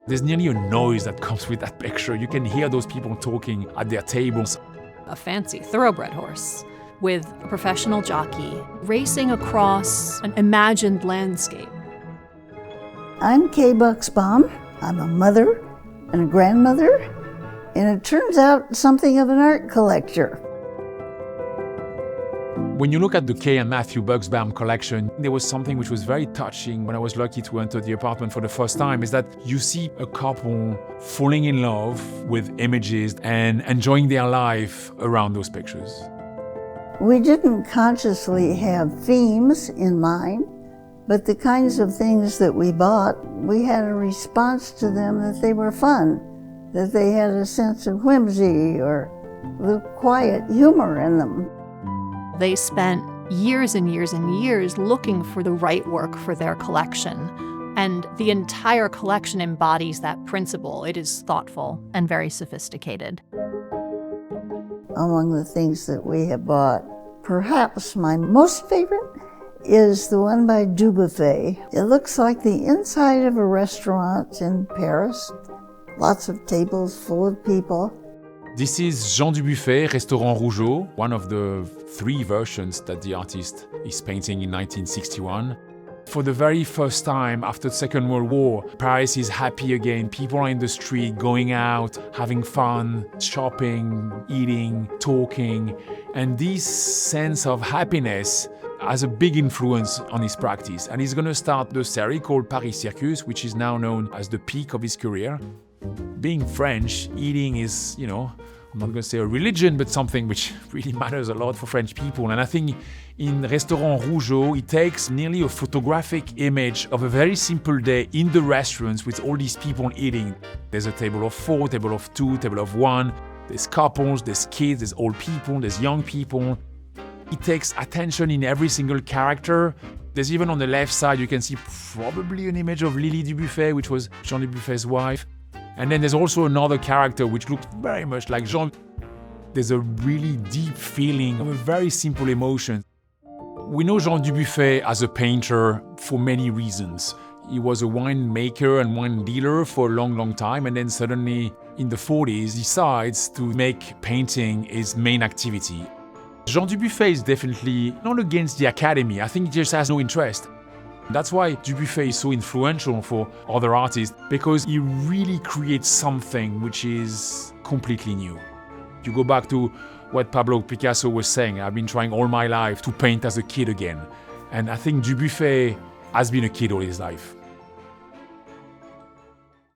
There's nearly a noise that comes with that picture. You can hear those people talking at their tables. A fancy thoroughbred horse with a professional jockey racing across an imagined landscape. I'm Kay Bucksbaum. I'm a mother and a grandmother, and it turns out something of an art collector. When you look at the Kay and Matthew Bucksbaum collection, there was something which was very touching when I was lucky to enter the apartment for the first time, is that you see a couple falling in love with images and enjoying their life around those pictures. We didn't consciously have themes in mind, but the kinds of things that we bought, we had a response to them that they were fun, that they had a sense of whimsy or the quiet humor in them. They spent years and years and years looking for the right work for their collection. And the entire collection embodies that principle. It is thoughtful and very sophisticated. Among the things that we have bought, perhaps my most favorite is the one by Dubuffet. It looks like the inside of a restaurant in Paris. Lots of tables full of people. This is Jean Dubuffet, Restaurant Rougeot, one of the 3 versions that the artist is painting in 1961. For the very first time after the Second World War, Paris is happy again. People are in the street, going out, having fun, shopping, eating, talking. And this sense of happiness has a big influence on his practice. And he's going to start the series called Paris Circus, which is now known as the peak of his career. Being French, eating is, I'm not going to say a religion, but something which really matters a lot for French people. And I think in Restaurant Rougeot, he takes nearly a photographic image of a very simple day in the restaurants with all these people eating. There's a table of 4, table of 2, table of 1. There's couples, there's kids, there's old people, there's young people. He takes attention in every single character. There's even on the left side, you can see probably an image of Lily Dubuffet, which was Jean Dubuffet's wife. And then there's also another character which looks very much like Jean. There's a really deep feeling of a very simple emotion. We know Jean Dubuffet as a painter for many reasons. He was a wine maker and wine dealer for a long, long time, and then suddenly in the 40s decides to make painting his main activity. Jean Dubuffet is definitely not against the Academy. I think he just has no interest. That's why Dubuffet is so influential for other artists, because he really creates something which is completely new. You go back to what Pablo Picasso was saying, I've been trying all my life to paint as a kid again. And I think Dubuffet has been a kid all his life.